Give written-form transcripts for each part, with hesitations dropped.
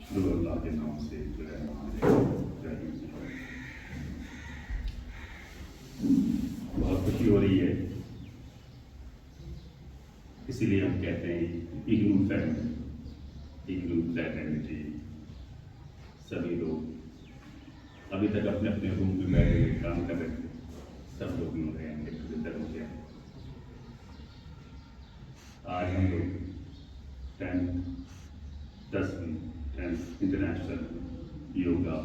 शुरू अल्लाह के नाम से जो है हमारे बहुत खुशी हो रही है, इसीलिए हम कहते हैं इग्नू फ्रेटर्निटी। सभी लोग अभी तक अपने अपने रूम में बैठे हुए काम कर रहे थे, सब लोग मिल रहे हैं, गेट टुगेदर हो गया। आज हम लोग 10 इंटरनेशनल योगा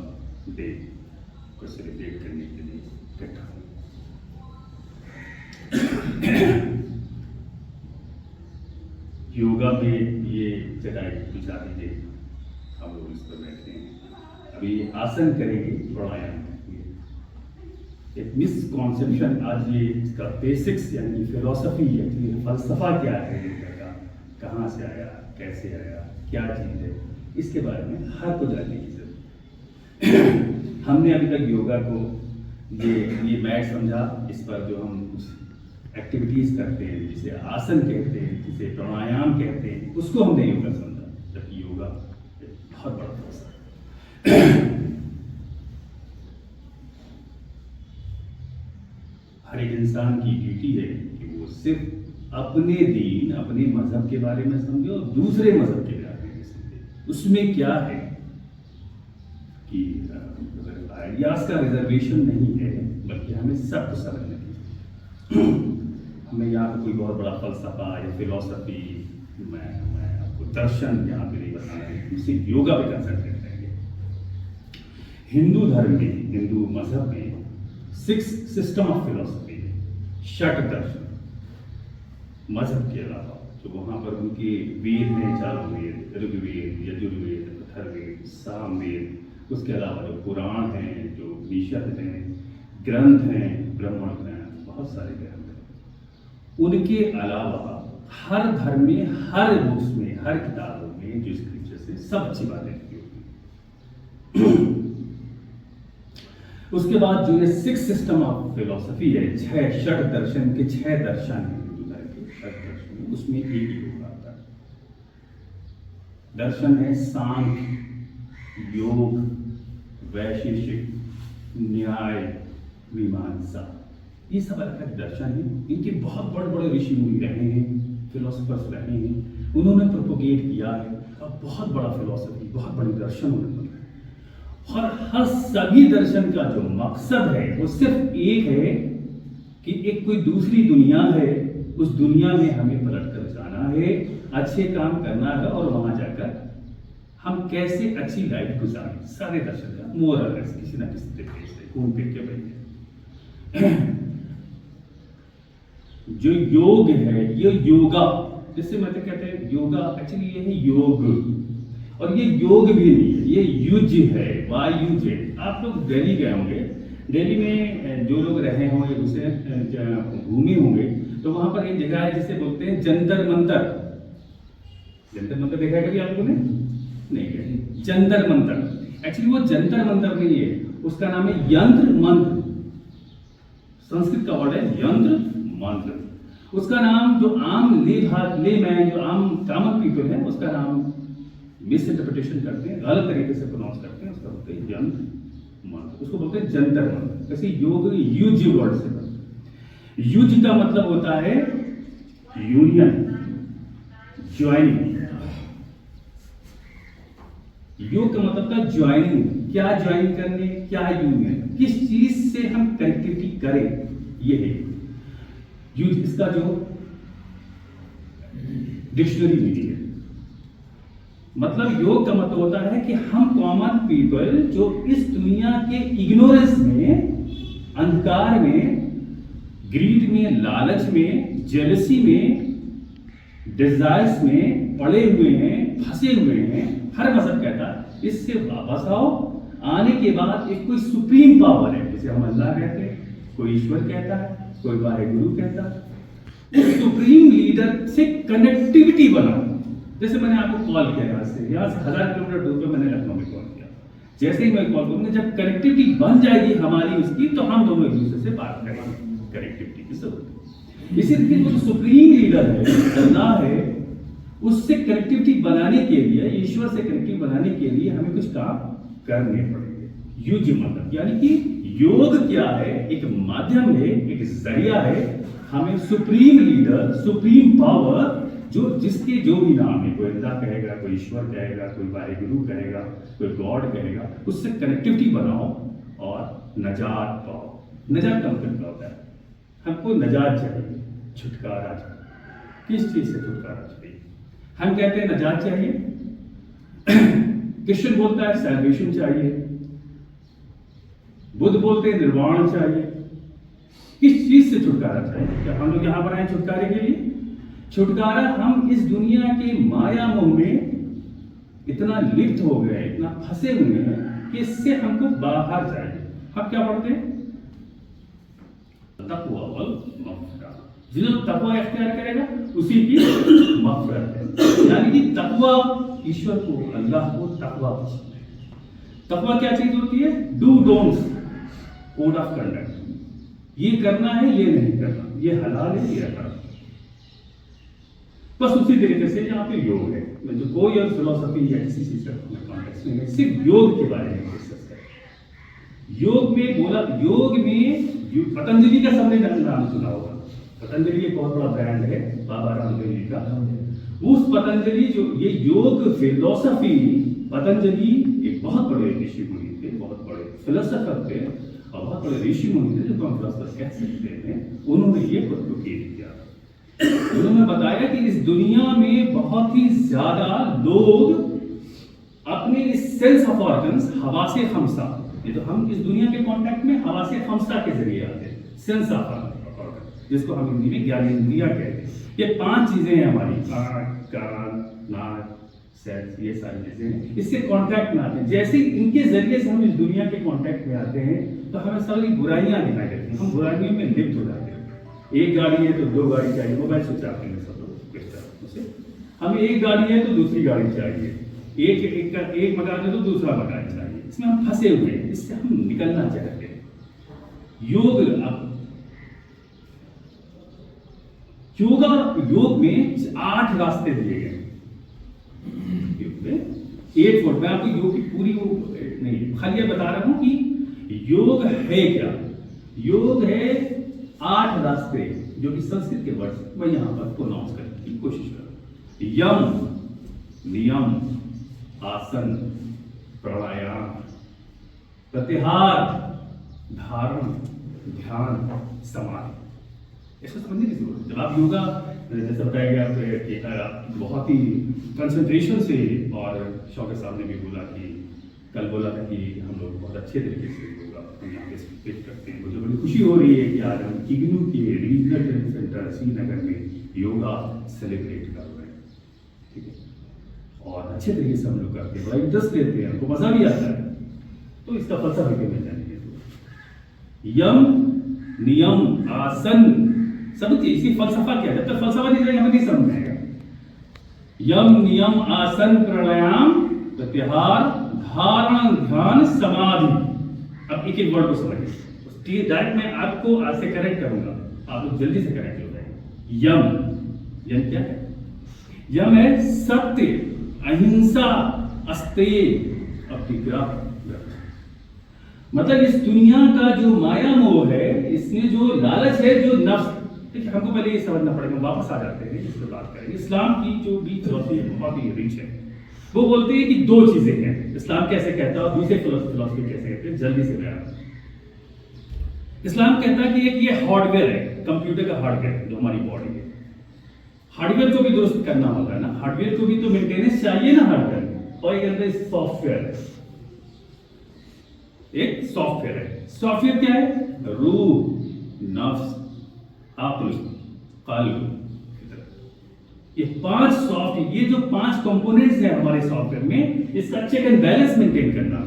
डे को सेलिब्रेट करने के लिए इकट्ठा हुए। योगा में ये चटाई बिछा दीजिए, हम लोग इस पर बैठते हैं। अभी आसन करेंगे, प्राणायाम करेंगे। एक मिसकॉन्सेप्शन आज ये इसका बेसिक्स यानी फिलॉसफी है, फलसफा क्या है योगा का, कहाँ से आया, कैसे आया, क्या चीज़ है, इसके बारे में हर को जानने की जरूरत। हमने अभी तक योगा को ये मैट समझा, इस पर जो हम कुछ एक्टिविटीज़ करते हैं, जिसे आसन कहते हैं, जिसे प्राणायाम कहते हैं, उसको हमने योगा समझा, जबकि योगा एक बहुत बड़ा फलसफा है। हर एक इंसान की ड्यूटी है कि वो सिर्फ अपने दीन, अपने मजहब के बारे में समझे और दूसरे मजहब के बारे में समझे। उसमें क्या है कि आइडियाज का रिजर्वेशन नहीं है, बल्कि हमें सब कुछ समझना चाहिए। हमें यहाँ पे कोई बहुत बड़ा फलसफा या फिलॉसफी, मैं आपको दर्शन यहाँ पे नहीं बता रहा हूँ, सिर्फ योगा पे कंसंट्रेट करेंगे। हिंदू धर्म में, हिंदू मजहब में 6 सिस्टम ऑफ फिलॉसफी है, 6 दर्शन। मजहब के अलावा जो वहाँ पर उनके वेद में, 4 वेद, ऋग्वेद, यजुर्वेद, अथर्ववेद, सामवेद, उसके अलावा जो पुराण हैं, जो उपनिषद हैं, ग्रंथ हैं, ब्राह्मण हैं, बहुत सारे ग्रंथ हैं। उनके अलावा हर धर्म में, हर बुक्स में, हर किताबों में जो स्क्रिप्चर्स हैं, सब अच्छी बातें लिखी होती हैं। उसके बाद जो ये 6 सिस्टम ऑफ फिलॉसफी है, 6 दर्शन के 6 दर्शन हैं हिंदू धर्म के 6 दर्शन, उसमें एक योग आता है। दर्शन है सांख्य, योग, वैशेषिक, न्याय, मीमांसा, ये सब अलग अलग दर्शन हैं। इनके बहुत बड़े बड़े ऋषि मुनि रहे हैं, फिलोसफर्स रहे हैं, उन्होंने प्रोपोगेट किया है और बहुत बड़ा फिलोसफी, बहुत बड़ी दर्शन उन्होंने बनाया। और हर सभी दर्शन का जो मकसद है वो सिर्फ एक है कि एक कोई दूसरी दुनिया है, उस दुनिया में हमें पलट कर जाना है, अच्छे काम करना है और वहां जाकर हम कैसे अच्छी लाइफ गुजारें। सारे दर्शन का मोरल है, किसी ना किसी तरीके से घूम फिर के बैठे। जो योग है, ये योगा, जिससे मतलब कहते हैं योगा, एक्चुअली ये है योग, और ये योग भी नहीं है, ये युज है, वायुज है। आप लोग दिल्ली गए होंगे, दिल्ली में जो लोग रहे होंगे, उसे घूमे होंगे, तो वहां पर एक जगह है जिसे बोलते हैं जंतर मंतर। जंतर मंतर देखा है कभी आप लोगों ने? नहीं गए। जंतर मंतर, एक्चुअली वो जंतर मंतर नहीं है, उसका नाम है यंत्र मंत्र। संस्कृत का वर्ड है यंत्र मंत्र। उसका नाम जो आम ले मैन, जो आम कॉमन पीपल है, उसका नाम मिस इंटरप्रिटेशन करते हैं, गलत तरीके से प्रोनाउंस करते हैं, उसका बोलते हैं यंत्र मंत्र, उसको बोलते हैं जंतर मंत्र। वैसे योग युज वर्ड से बनता है। युज का मतलब होता है यूनियन, ज्वाइनिंग। योग का मतलब था ज्वाइनिंग, क्या ज्वाइन करने, क्या यूनियन, किस चीज से हम कनेक्टिविटी करें, ये है यूज। इसका जो डिक्शनरी मीनिंग है, मतलब योग का मतलब होता है कि हम कॉमन पीपल जो इस दुनिया के इग्नोरेंस में, अंधकार में, ग्रीड में, लालच में, जेलसी में, डिजायर्स में पड़े हुए हैं, फंसे हुए हैं। हर मजहब कहता है इससे वापस आओ, आने के बाद एक कोई सुप्रीम पावर है, जिसे हम अल्लाह कहते हैं, कोई ईश्वर कहता है, कोई वाहेगुरु कहता है। उस सुप्रीम लीडर से कनेक्टिविटी बनाओ। जैसे मैंने आपको कॉल किया, यहाँ से 1000 किलोमीटर दूर पे मैंने लखनऊ में कॉल किया। जैसे ही मैं कॉल करूंगा, जब कनेक्टिविटी बन जाएगी हमारी उसकी, तो हम दोनों एक दूसरे से बात करेंगे। कनेक्टिविटी की जरूरत है। इसी तरीके जो सुप्रीम लीडर है, अल्लाह है, उससे कनेक्टिविटी बनाने के लिए, ईश्वर से कनेक्टिविटी बनाने के लिए हमें कुछ काम करने पड़ेंगे। युज मतलब यानी कि योग क्या है? एक माध्यम है, एक जरिया है हमें सुप्रीम लीडर, सुप्रीम पावर, जो जिसके जो भी नाम है, कोई अल्लाह कहेगा, कोई ईश्वर कहेगा, कोई वाहिगुरु कहेगा, कोई गॉड कहेगा, उससे कनेक्टिविटी बनाओ और नजात पाओ। नजात का मतलब क्या होता है? हमको नजात चाहिए, छुटकारा चाहिए। किस चीज से छुटकारा चाहिए? हम कहते हैं नजात चाहिए, कृष्ण बोलता है सैल्वेशन चाहिए, बुद्ध बोलते हैं निर्वाण चाहिए। किस चीज से छुटकारा चाहिए? क्या हम लोग यहां पर आए छुटकारे के लिए? छुटकारा, हम इस दुनिया के माया मोह में इतना लिप्त हो गए, इतना फंसे हुए हैं कि इससे हमको बाहर चाहिए। हम क्या पढ़ते हैं? तकवा वल मग़फ़िरत। जो तकवा इख्तियार करेगा उसी की मग़फ़िरत है। यानी कि तकवा, ईश्वर को, अल्लाह को तकवा पसंद है। तकवा क्या चीज होती है? Do don'ts, code of conduct. ये करना है, ये नहीं करना, ये हलाल है, ये हराम। बस उसी तरीके से यहाँ पे योग है। मैं जो कोई और फिलोसफी या किसी चीज का कॉन्टेक्स्ट नहीं है, सिर्फ योग के बारे में डिस्कस करें। योग में बोला, योग में पतंजलि का सबने नाम सुना होगा। पतंजलि एक बहुत बड़ा ब्रांड है बाबा रामदेव जी का। उस पतंजलि जो ये योग फिलोसफी, पतंजलि एक बहुत बड़े ऋषि मुनि थे, बहुत बड़े फिलोसफर थे और बहुत बड़े ऋषि मुनि थे, जो हम फिलोसफर कह सकते हैं। उन्होंने ये प्रोपोगेट किया। उन्होंने बताया कि इस दुनिया में बहुत ही ज्यादा लोग अपने इस सेंस ऑफ ऑर्गन्स, हवासे खमसा, ये तो हम इस दुनिया के कांटेक्ट में हवासे खमसा के जरिए आते हैं। सेंस ऑफ ऑर्गन, जिसको हम हिंदी में ज्ञानेंद्रियां कहते हैं। ये 5 चीजें हैं हमारी, आँख, कान, नाक, सेंस, ये सारी चीजें हैं। इससे कांटेक्ट में आते हैं। जैसे इनके जरिए से हम इस दुनिया के कांटेक्ट में आते हैं तो हमें सारी बुराइयां दिखाई देती हैं। हम बुराइयों में लिप्त हो जाते हैं। एक गाड़ी है तो 2 गाड़ी चाहिए, मोबाइल स्विच ऑफ करेंगे सब लोग। हमें एक गाड़ी है तो दूसरी गाड़ी चाहिए, एक मकान है तो दूसरा मकान चाहिए। इसमें हम फंसे हुए हैं, इससे हम निकलना चाहते हैं। योग में 8 रास्ते दिए गए। योग में 8 फोल्ड। मैं आपको योग की पूरी वो नहीं, खाली ये बता रहा हूं कि योग है क्या। योग है 8 रास्ते, जो कि संस्कृत के वर्ड मैं यहां पर प्रोनाउंस करने की कोशिश करूं। यम, नियम, आसन, प्राणायाम, प्रत्याहार, धारण, ध्यान, समाधि। इसको समझने की जरूरत है। जब आप योगा, जैसे बताया गया कि आप बहुत ही कंसंट्रेशन से, और शौकत साहब ने भी बोला कि कल बोला था कि हम लोग बहुत अच्छे तरीके से योगा हम यहाँ पे स्पीच करते हैं। मुझे बड़ी खुशी हो रही है कि आज हम इग्नू के रीजनल ट्रेनिंग सेंटर श्रीनगर में योगा सेलिब्रेट कर रहे हैं। ठीक है, और अच्छे तरीके से हम लोग करते हैं, बड़ा इंटरेस्ट लेते हैं, हमको मजा भी आता है। तो इसका फलसफा के मिल जाएंगे। यम, नियम, आसन, सब चीज इसकी फलसफा क्या है? जब तक फलसफा नहीं जाएगा हमें नहीं समझ आएगा। यम, नियम, आसन, प्राणायाम, प्रत्याहार, धारण, ध्यान, समाधि। अब एक एक वर्ड को समझिए। डायरेक्ट मैं आपको आज से करेक्ट करूंगा, आप लोग जल्दी से करेक्ट हो जाएंगे। यम, यम क्या है? यम है सत्य, अहिंसा, अस्तेय, अतिग्रह। मतलब इस दुनिया का जो माया मोह है, इसमें जो लालच है, जो नफ्स, देखिए हमको पहले ये समझना पड़ेगा, वापस आ जाते हैं इस पर बात करेंगे। इस्लाम की जो भी फिलॉसफी है बहुत ही रिच है। वो बोलते हैं कि 2 चीजें हैं। इस्लाम कैसे कहता है और दूसरे फिलॉसफी कैसे कहते हैं, जल्दी से बयान। इस्लाम कहता है कि एक ये हार्डवेयर है, कंप्यूटर का हार्डवेयर जो हमारी बॉडी है। हार्डवेयर को भी दुरुस्त करना होगा ना, हार्डवेयर को भी तो मेंटेनेंस चाहिए ना हार्डवेयर। और एक अंदर सॉफ्टवेयर है, एक सॉफ्टवेयर है। सॉफ्टवेयर क्या है? रूह, नफ्स, अक्ल, कल्ब। ये 5 सॉफ्ट, ये जो 5 कंपोनेंट्स हैं हमारे सॉफ्टवेयर में, इसका चेक एंड बैलेंस मेंटेन करना